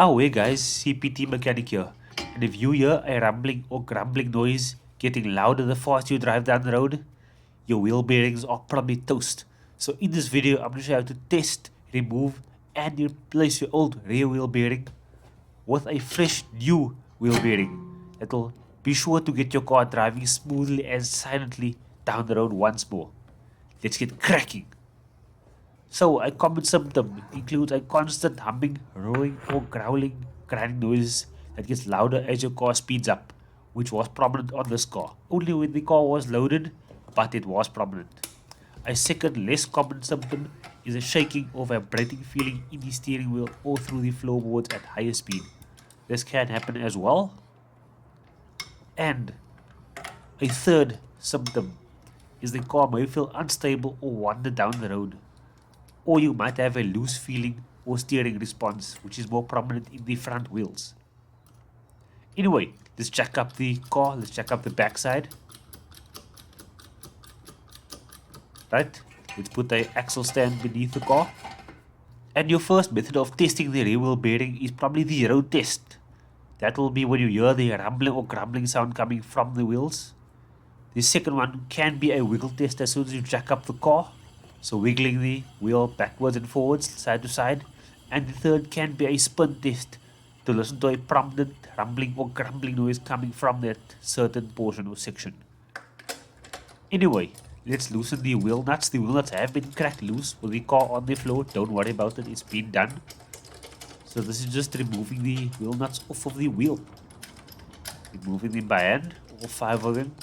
Oh hey guys, CPT mechanic here. And if you hear a rumbling or grumbling noise getting louder the faster you drive down the road, your wheel bearings are probably toast. So in this video, I'm going to show you how to test, remove and replace your old rear wheel bearing with a fresh new wheel bearing that will be sure to get your car driving smoothly and silently down the road once more. Let's get cracking. So, a common symptom includes a constant humming, roaring, or growling, grinding noise that gets louder as your car speeds up, which was prominent on this car. Only when the car was loaded, but it was prominent. A second, less common symptom is a shaking or vibrating feeling in the steering wheel or through the floorboards at higher speed. This can happen as well. And a third symptom is the car may feel unstable or wander down the road. Or you might have a loose feeling or steering response, which is more prominent in the front wheels. Anyway, let's check up the car, let's check up the backside. Right, let's put the axle stand beneath the car. And your first method of testing the rear wheel bearing is probably the road test. That will be when you hear the rumbling or grumbling sound coming from the wheels. The second one can be a wiggle test as soon as you jack up the car. So wiggling the wheel backwards and forwards, side to side. And the third can be a spin test to listen to a prominent rumbling or grumbling noise coming from that certain portion or section. Anyway, let's loosen the wheel nuts. The wheel nuts have been cracked loose with the car on the floor. Don't worry about it, it's been done. So this is just removing the wheel nuts off of the wheel. Removing them by hand, all 5 of them.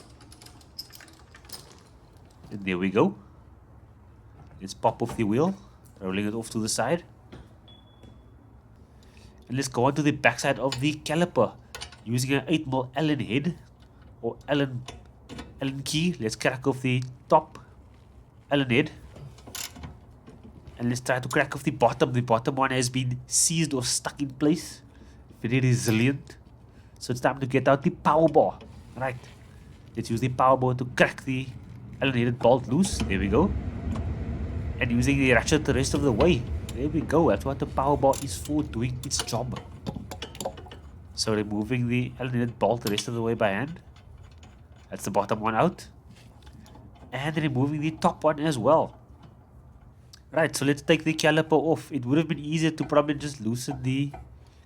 And there we go. Let's pop off the wheel, rolling it off to the side. And let's go on to the backside of the caliper. Using an 8mm Allen head or Allen key, let's crack off the top Allen head. And let's try to crack off the bottom. The bottom one has been seized or stuck in place. Very resilient. So it's time to get out the power bar. Right. Let's use the power bar to crack the Allen headed bolt loose. There we go. And using the ratchet the rest of the way. There we go. That's what the power bar is for, doing its job. So removing the Allen headed bolt the rest of the way by hand. That's the bottom one out. And removing the top one as well. Right, so let's take the caliper off. It would have been easier to probably just loosen the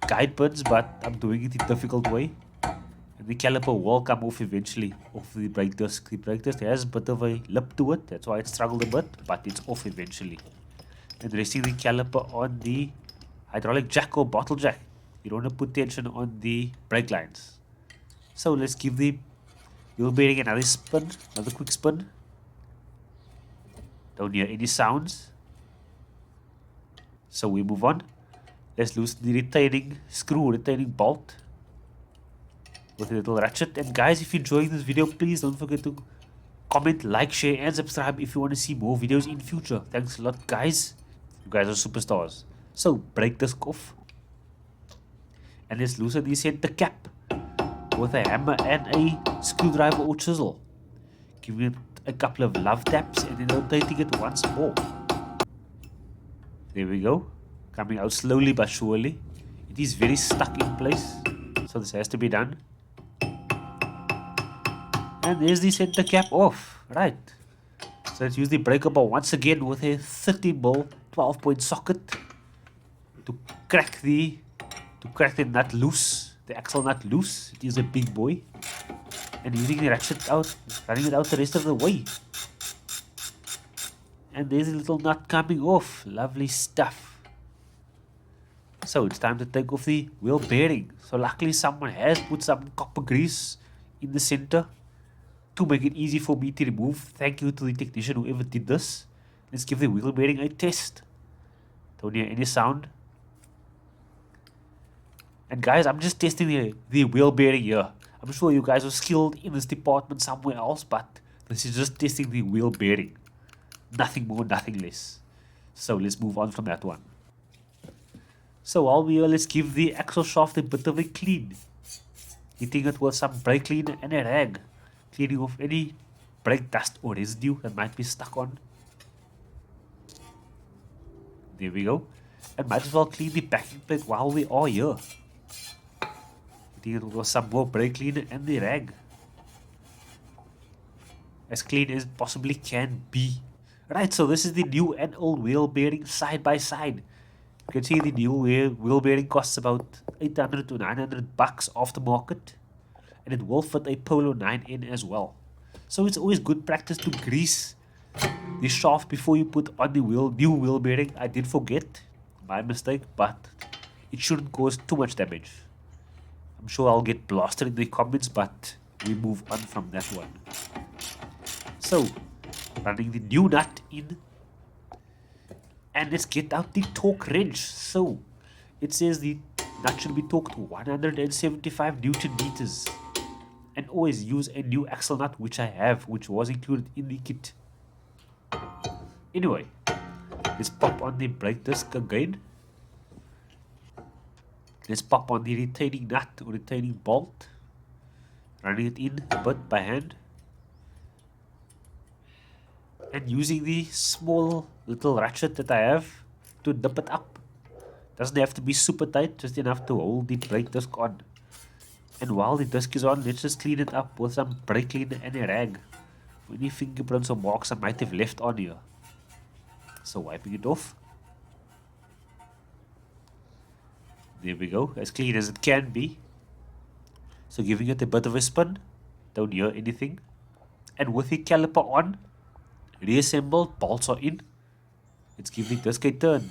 guide pins, but I'm doing it the difficult way. And the caliper will come off eventually, off the brake disc. The brake disc has a bit of a lip to it, that's why it struggled a bit, but it's off eventually. And resting the caliper on the hydraulic jack or bottle jack. You don't want to put tension on the brake lines. So let's give the wheel bearing another spin, another quick spin. Don't hear any sounds. So we move on. Let's loosen the retaining screw, retaining bolt with a little ratchet. And guys, if you're enjoying this video, please don't forget to comment, like, share and subscribe if you want to see more videos in future. Thanks a lot, guys. You guys are superstars. So break disc off. And let's loosen the center cap with a hammer and a screwdriver or chisel. Giving it a couple of love taps and then rotating it once more. There we go. Coming out slowly but surely. It is very stuck in place, so this has to be done. And there's the center cap off. Right. So let's use the breaker bar once again with a 30mm 12-point socket to crack the nut loose, the axle nut loose. It is a big boy. And using the ratchet out, running it out the rest of the way. And there's a little nut coming off. Lovely stuff. So it's time to take off the wheel bearing. So luckily someone has put some copper grease in the center to make it easy for me to remove. Thank you to the technician whoever did this. Let's give the wheel bearing a test. Don't hear any sound. And guys, I'm just testing the wheel bearing here. I'm sure you guys are skilled in this department somewhere else, but this is just testing the wheel bearing. Nothing more, nothing less. So let's move on from that one. So while we're here, let's give the axle shaft a bit of a clean. Hitting it with some brake cleaner and a rag. Cleaning off any brake dust or residue that might be stuck on. There we go. And might as well clean the backing plate while we are here. Deal with some more brake cleaner and the rag. As clean as it possibly can be. Right, so this is the new and old wheel bearing side by side. You can see the new wheel bearing costs about 800 to 900 bucks off the market. And it will fit a Polo 9N as well. So it's always good practice to grease the shaft before you put on the new wheel bearing. I did forget, my mistake, but it shouldn't cause too much damage. I'm sure I'll get blasted in the comments, but we move on from that one. So, running the new nut in, and let's get out the torque wrench. So, it says the nut should be torqued to 175 Newton meters. And always use a new axle nut, which I have, which was included in the kit. Anyway, let's pop on the brake disc again. Let's pop on the retaining nut or retaining bolt. Running it in a bit by hand. And using the small little ratchet that I have to nip it up. Doesn't have to be super tight, just enough to hold the brake disc on. And while the disc is on, let's just clean it up with some brake cleaner and a rag. For any fingerprints or marks I might have left on here. So wiping it off. There we go, as clean as it can be. So giving it a bit of a spin. Don't hear anything. And with the caliper on, reassembled, bolts are in. Let's give the disc a turn.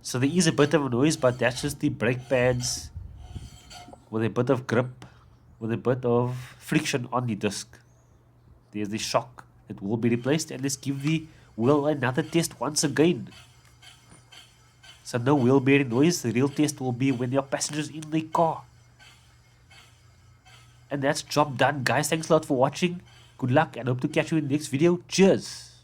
So there is a bit of a noise, but that's just the brake pads with a bit of grip, with a bit of friction on the disc. There's the shock that will be replaced, and let's give the wheel another test once again. So no wheel bearing noise. The real test will be when there are passengers in the car. And that's job done, guys. Thanks a lot for watching. Good luck and hope to catch you in the next video. Cheers.